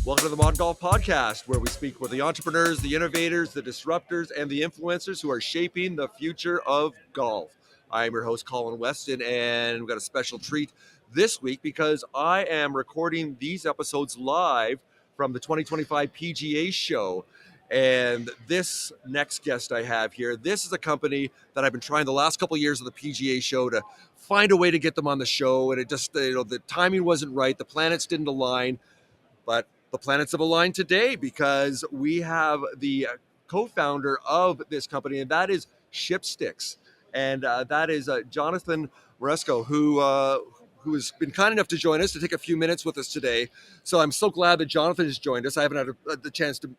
Welcome to the ModGolf Podcast, where we speak with the entrepreneurs, the innovators, the disruptors, and the influencers who are shaping the future of golf. I'm your host, Colin Weston, and we've got a special treat this week because I am recording these episodes live from the 2025 PGA Show. And this next guest I have here, this is a company that I've been trying the last couple of years of the PGA Show to find a way to get them on the show. And it just, the timing wasn't right. The planets didn't align. But the planets have aligned today because we have the co-founder of this company, and that is Shipsticks. And that is Jonathan Marsico, who has been kind enough to join us to take a few minutes with us today. So I'm so glad that Jonathan has joined us. I haven't had the chance to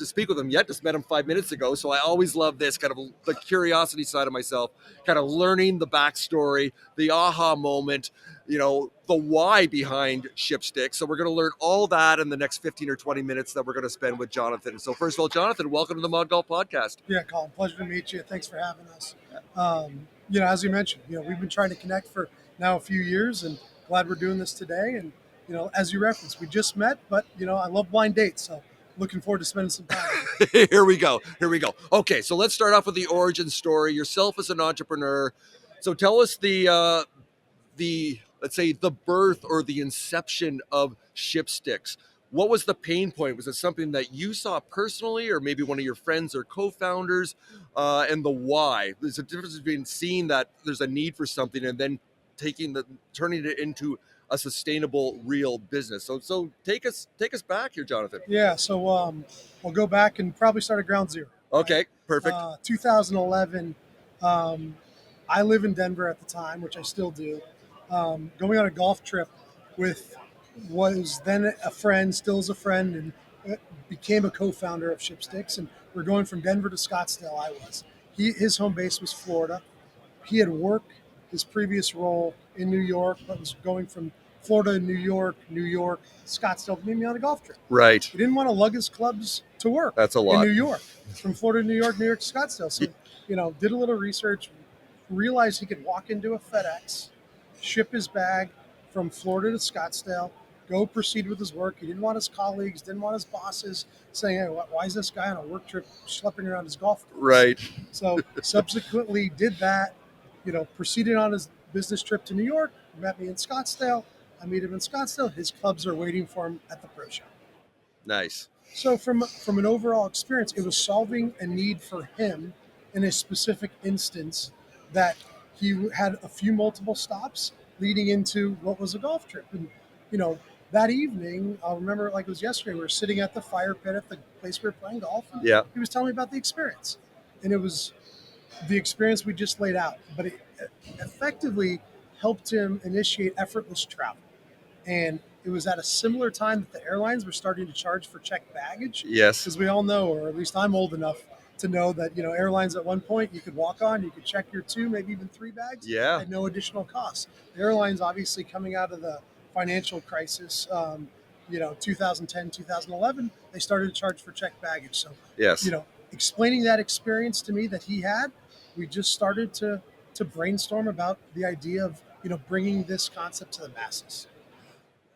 speak with him yet. Just met him 5 minutes ago. So I always love this kind of the curiosity side of myself, kind of learning the backstory, the aha moment, the why behind Shipsticks. So we're going to learn all that in the next 15 or 20 minutes that we're going to spend with Jonathan. So first of all, Jonathan, welcome to the ModGolf Podcast. Yeah, Colin, pleasure to meet you. Thanks for having us. As you mentioned, we've been trying to connect for now a few years, and glad we're doing this today. And, as you referenced, we just met, but, I love blind dates. So looking forward to spending some time. Here we go. Okay, so let's start off with the origin story. Yourself as an entrepreneur. So tell us the let's say the birth or the inception of Shipsticks. What was the pain point? Was it something that you saw personally, or maybe one of your friends or co-founders? And the why? There's a difference between seeing that there's a need for something and then turning it into a sustainable, real business. So take us back here, Jonathan. Yeah, so we'll go back and probably start at ground zero. Okay, right? perfect. 2011. I live in Denver at the time, which I still do. Going on a golf trip with was then a friend, still is a friend, and became a co-founder of Shipsticks. And we're going from Denver to Scottsdale. His home base was Florida. He had worked his previous role in New York, but was going from Florida to New York, Scottsdale to meet me on a golf trip. Right. He didn't want to lug his clubs to work. That's a lot. In New York, from Florida to New York to Scottsdale. So, did a little research, realized he could walk into a FedEx, ship his bag from Florida to Scottsdale, go proceed with his work. He didn't want his colleagues, didn't want his bosses saying, hey, why is this guy on a work trip schlepping around his golf course? Right. So subsequently did that, proceeded on his business trip to New York, met me in Scottsdale. I meet him in Scottsdale. His clubs are waiting for him at the pro shop. Nice. So from an overall experience, it was solving a need for him in a specific instance that he had a few multiple stops leading into what was a golf trip. And, that evening, I'll remember it like it was yesterday, we were sitting at the fire pit at the place we were playing golf. And yeah. He was telling me about the experience. And it was the experience we just laid out. But it effectively helped him initiate effortless travel. And it was at a similar time that the airlines were starting to charge for checked baggage. Yes. Because we all know, or at least I'm old enough to know that, airlines at one point you could walk on, you could check your 2, maybe even 3 bags at no additional cost. The airlines obviously coming out of the financial crisis, 2010, 2011, they started to charge for checked baggage. So, yes. Explaining that experience to me that he had, we just started to brainstorm about the idea of, bringing this concept to the masses.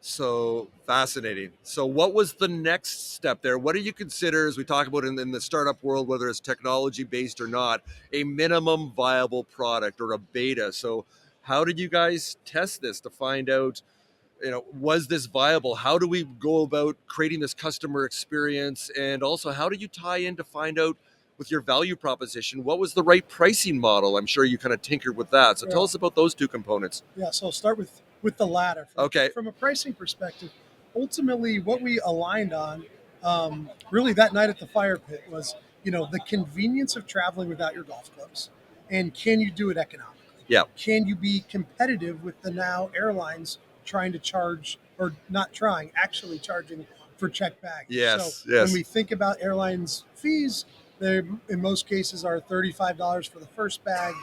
So fascinating. So what was the next step there? What do you consider, as we talk about in the startup world, whether it's technology based or not, a minimum viable product or a beta? So how did you guys test this to find out, was this viable? How do we go about creating this customer experience? And also, how did you tie in to find out with your value proposition, what was the right pricing model? I'm sure you kind of tinkered with that. So tell us about those two components. Yeah, so I'll start with the latter. Okay. From a pricing perspective, ultimately what we aligned on really that night at the fire pit was, the convenience of traveling without your golf clubs. And can you do it economically? Yeah. Can you be competitive with the now airlines trying to charge, or not trying, actually charging for checked bags? Yes. So when we think about airlines fees, they in most cases are $35 for the first bag,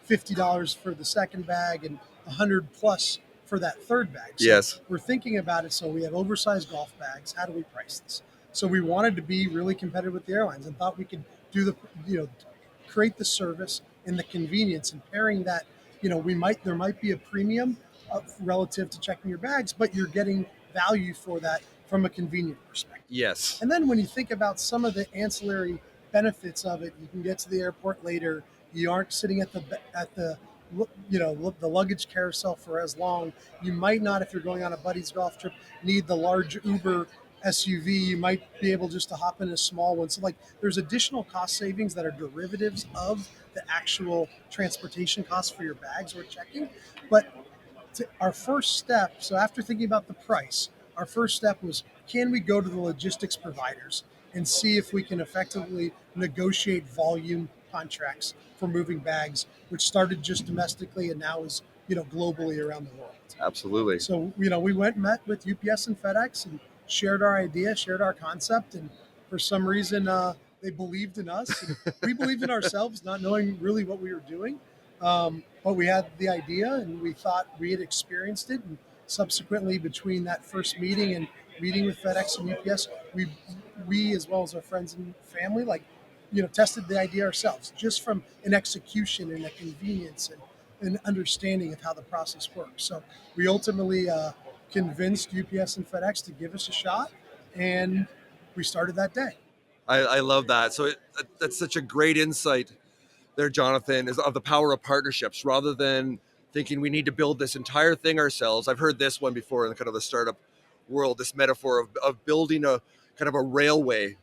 $50 for the second bag, and $100 plus for that third bag. So yes. We're thinking about it. So we have oversized golf bags. How do we price this? So we wanted to be really competitive with the airlines and thought we could do create the service and the convenience, and pairing that, there might be a premium relative to checking your bags, but you're getting value for that from a convenient perspective. Yes. And then when you think about some of the ancillary benefits of it, you can get to the airport later. You aren't sitting at the the luggage carousel for as long. You might not, if you're going on a buddy's golf trip, need the large Uber SUV. You might be able just to hop in a small one. So like there's additional cost savings that are derivatives of the actual transportation costs for your bags we're checking. But our first step, so after thinking about the price, our first step was, can we go to the logistics providers and see if we can effectively negotiate volume contracts for moving bags, which started just domestically and now is globally around the world. Absolutely. So we went and met with UPS and FedEx and shared our idea, shared our concept, and for some reason they believed in us. And we believed in ourselves, not knowing really what we were doing. But we had the idea and we thought we had experienced it. And subsequently, between that first meeting and meeting with FedEx and UPS, we as well as our friends and family, tested the idea ourselves, just from an execution and a convenience and an understanding of how the process works. So we ultimately convinced UPS and FedEx to give us a shot, and we started that day. I love that. So that's such a great insight there, Jonathan, is of the power of partnerships rather than thinking we need to build this entire thing ourselves. I've heard this one before in kind of the startup world, this metaphor of building a kind of a railway,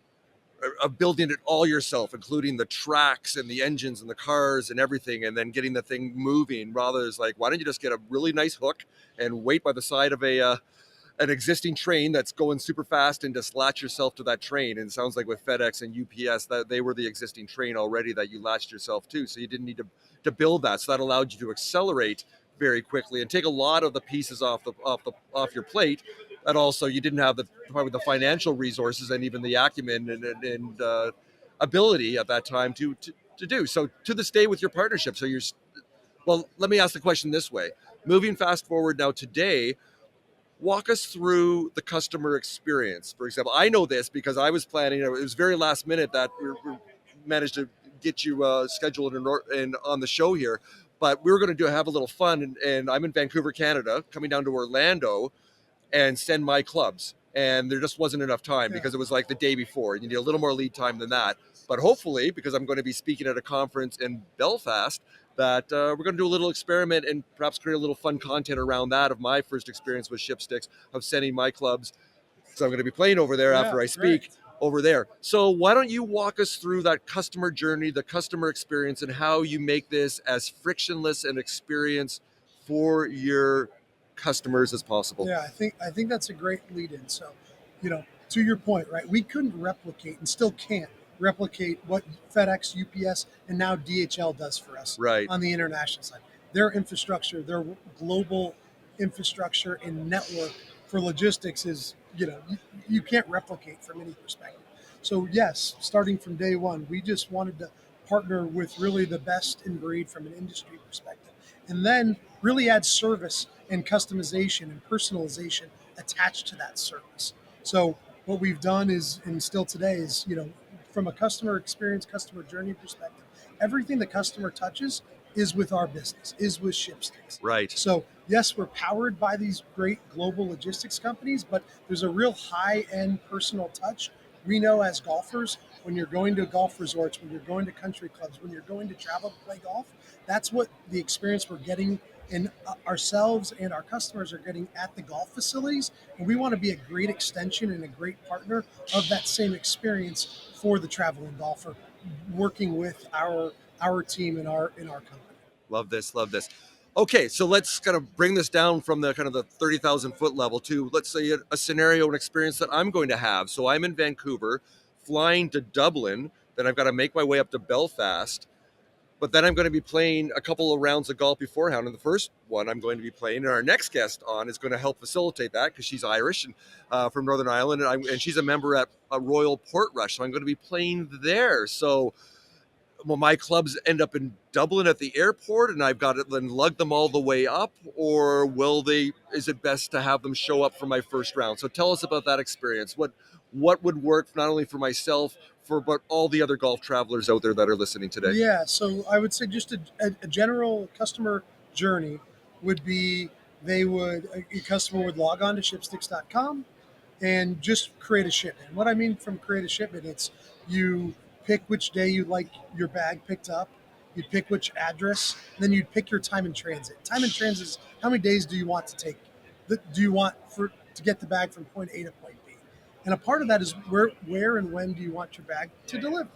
of building it all yourself, including the tracks and the engines and the cars and everything, and then getting the thing moving. Rather, is like, why don't you just get a really nice hook and wait by the side of an existing train that's going super fast and just latch yourself to that train. And it sounds like with FedEx and UPS that they were the existing train already that you latched yourself to. So you didn't need to build that. So that allowed you to accelerate very quickly and take a lot of the pieces off your plate. And also you didn't have probably the financial resources and even the acumen and ability at that time to do. So to this day with your partnership. So well, let me ask the question this way. Moving fast forward now today, walk us through the customer experience. For example, I know this because I was planning, it was very last minute that we managed to get you scheduled on the show here, but we were going to have a little fun. And I'm in Vancouver, Canada, coming down to Orlando and send my clubs. And there just wasn't enough time because it was like the day before. You need a little more lead time than that. But hopefully, because I'm going to be speaking at a conference in Belfast, that we're going to do a little experiment and perhaps create a little fun content around that of my first experience with Shipsticks, of sending my clubs. So I'm going to be playing over there after I speak over there. So why don't you walk us through that customer journey, the customer experience, and how you make this as frictionless an experience for your customers as possible? Yeah, I think that's a great lead in. So, to your point, right? We couldn't replicate and still can't replicate what FedEx, UPS, and now DHL does for us on the international side. Their infrastructure, their global infrastructure and network for logistics is, you can't replicate from any perspective. So yes, starting from day one, we just wanted to partner with really the best in breed from an industry perspective, and then really add service and customization and personalization attached to that service. So what we've done is, and still today is, from a customer experience, customer journey perspective, everything the customer touches is with our business, is with Shipsticks. Right. So yes, we're powered by these great global logistics companies, but there's a real high-end personal touch. We know as golfers, when you're going to golf resorts, when you're going to country clubs, when you're going to travel to play golf, that's what the experience we're getting and ourselves and our customers are getting at the golf facilities. And we want to be a great extension and a great partner of that same experience for the traveling golfer, working with our team and our company. Love this. Okay, so let's kind of bring this down from the kind of the 30,000 foot level to, let's say, a scenario, an experience that I'm going to have. So I'm in Vancouver, flying to Dublin, then I've got to make my way up to Belfast, but then I'm going to be playing a couple of rounds of golf beforehand. And the first one I'm going to be playing, and our next guest on is going to help facilitate that because she's Irish and from Northern Ireland, and she's a member at a Royal Portrush, so I'm going to be playing there. So will my clubs end up in Dublin at the airport and I've got to then lug them all the way up, or is it best to have them show up for my first round? So tell us about that experience. What would work not only for myself, but all the other golf travelers out there that are listening today? Yeah, so I would say just a general customer journey would be a customer would log on to shipsticks.com. and just create a shipment. What I mean from create a shipment, it's you pick which day you'd like your bag picked up, you'd pick which address, and then you'd pick your time in transit. Time in transit is how many days do you want to take? Do you want for to get the bag from point A to point B? And a part of that is where and when do you want your bag to deliver?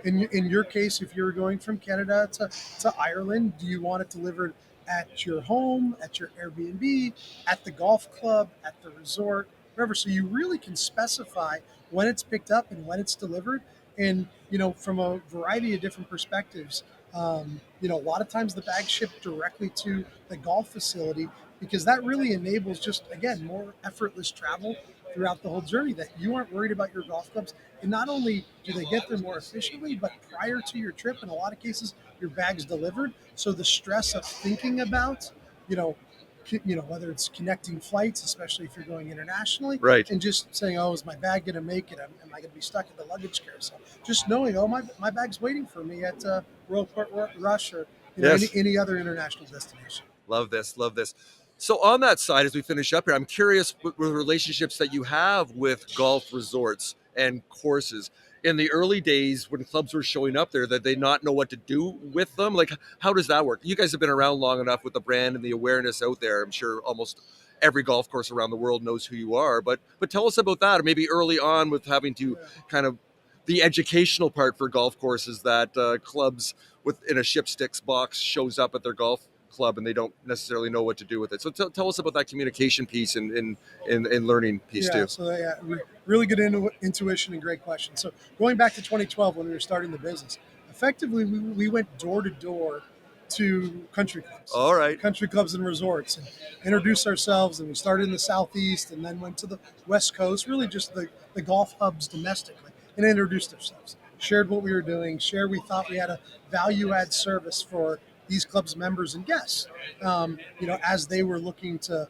In your case, if you're going from Canada to Ireland, do you want it delivered at your home, at your Airbnb, at the golf club, at the resort, wherever? So you really can specify when it's picked up and when it's delivered. And, from a variety of different perspectives, a lot of times the bags ship directly to the golf facility because that really enables just, again, more effortless travel throughout the whole journey, that you aren't worried about your golf clubs. And not only do they get there more efficiently, but prior to your trip, in a lot of cases, your bag's delivered. So the stress of thinking about, you know, whether it's connecting flights, especially if you're going internationally, Right. and just saying, oh, is my bag going to make it? Am I going to be stuck at the luggage carousel? Just knowing, oh, my bag's waiting for me at Royal Port Rush or Yes. any other international destination. Love this. Love this. So on that side, as we finish up here, I'm curious with the relationships that you have with golf resorts and courses. In the early days when clubs were showing up there, that they not know what to do with them? Like, how does that work? You guys have been around long enough with the brand and the awareness out there. I'm sure almost every golf course around the world knows who you are. But tell us about that, or maybe early on with having to kind of the educational part for golf courses that clubs within a ship sticks box shows up at their golf club and they don't necessarily know what to do with it. So tell us about that communication piece and learning piece Yeah, too. so really good intuition and great question. So going back to 2012 when we were starting the business, effectively we went door to door to All right. country clubs and resorts, and introduced ourselves. And we started in the southeast and then went to the west coast, really just the golf hubs domestically, and introduced ourselves. Shared what we were doing. Shared we thought we had a value add service for these clubs members and guests. As they were looking to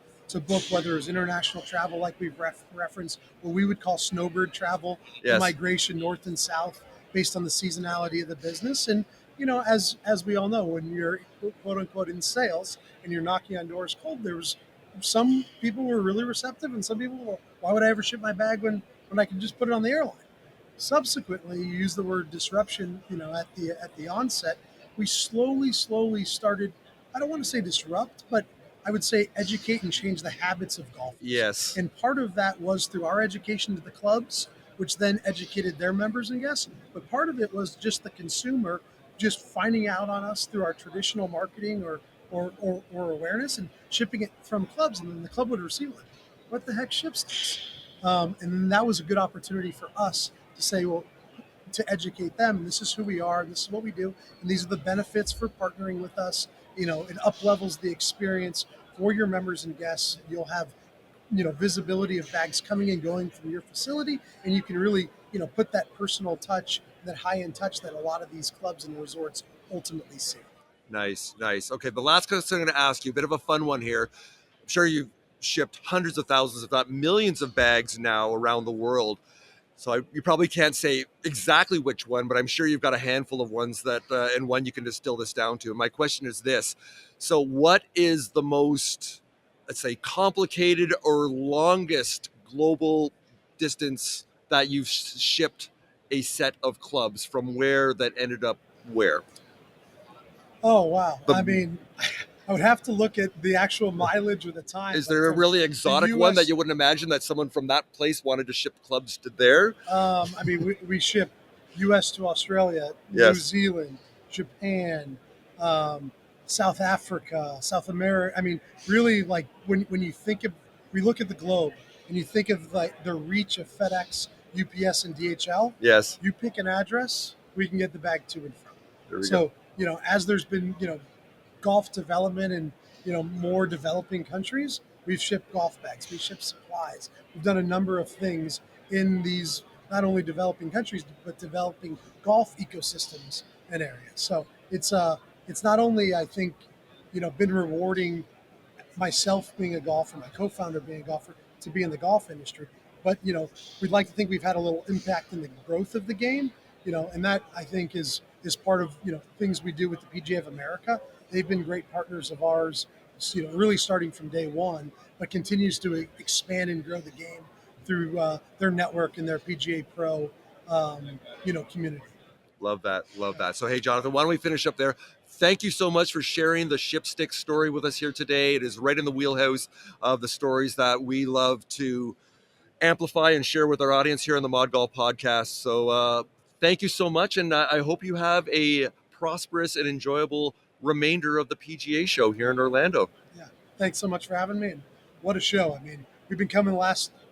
book, whether it's international travel like we've referenced, what we would call snowbird travel, Yes. migration north and south based on the seasonality of the business. And as we all know, when you're quote unquote in sales and you're knocking on doors cold, there was some people were really receptive, and some people were, why would I ever ship my bag when I can just put it on the airline? Subsequently, you use the word disruption, at the onset. We slowly started, I don't want to say disrupt, but I would say educate and change the habits of golfers. Yes. And part of that was through our education to the clubs, which then educated their members and guests. But part of it was just the consumer just finding out on us through our traditional marketing or awareness, and shipping it from clubs. And then the club would receive it. What the heck ships this? And then that was a good opportunity for us to say, well, to educate them. This is who we are. This is what we do. And these are the benefits for partnering with us. It up levels the experience for your members and guests. You'll have, visibility of bags coming and going from your facility. And you can really, put that personal touch, that high end touch that a lot of these clubs and resorts ultimately see. Nice. Okay. The last question I'm going to ask you, a bit of a fun one here. I'm sure you've shipped hundreds of thousands, if not millions of bags now around the world. So you probably can't say exactly which one, but I'm sure you've got a handful of ones that, and one you can distill this down to. My question is this. So what is the most, let's say, complicated or longest global distance that you've shipped a set of clubs from where that ended up where? Oh, wow. The- I mean, I would have to look at the actual mileage or the time. Is there a really exotic one that you wouldn't imagine that someone from that place wanted to ship clubs to there? We ship U.S. to Australia, New Yes. Zealand, Japan, South Africa, South America. I mean, really, like when you think of, we look at the globe and you think of like the reach of FedEx, UPS, and DHL. Yes. You pick an address, we can get the bag to and from. There we So go. as there's been golf development in more developing countries, we've shipped golf bags, we ship supplies, we've done a number of things in these not only developing countries but developing golf ecosystems and areas. So it's not only, I think, been rewarding, myself being a golfer, my co-founder being a golfer, to be in the golf industry, but we'd like to think we've had a little impact in the growth of the game, and that I think is part of things we do with the PGA of America. They've been great partners of ours, really starting from day one, but continues to expand and grow the game through their network and their PGA Pro, community. Love that. Love that. So, hey, Jonathan, why don't we finish up there? Thank you so much for sharing the Shipstick story with us here today. It is right in the wheelhouse of the stories that we love to amplify and share with our audience here on the ModGolf podcast. So, thank you so much. And I hope you have a prosperous and enjoyable remainder of the PGA show here in Orlando. Yeah. Thanks so much for having me. And what a show. I mean, we've been coming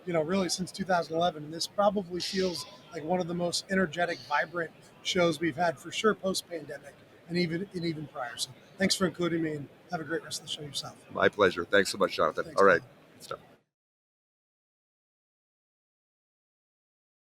really since 2011. And this probably feels like one of the most energetic, vibrant shows we've had for sure post-pandemic and even prior. So thanks for including me, and have a great rest of the show yourself. My pleasure. Thanks so much, Jonathan. Thanks, All right. man. Good stuff.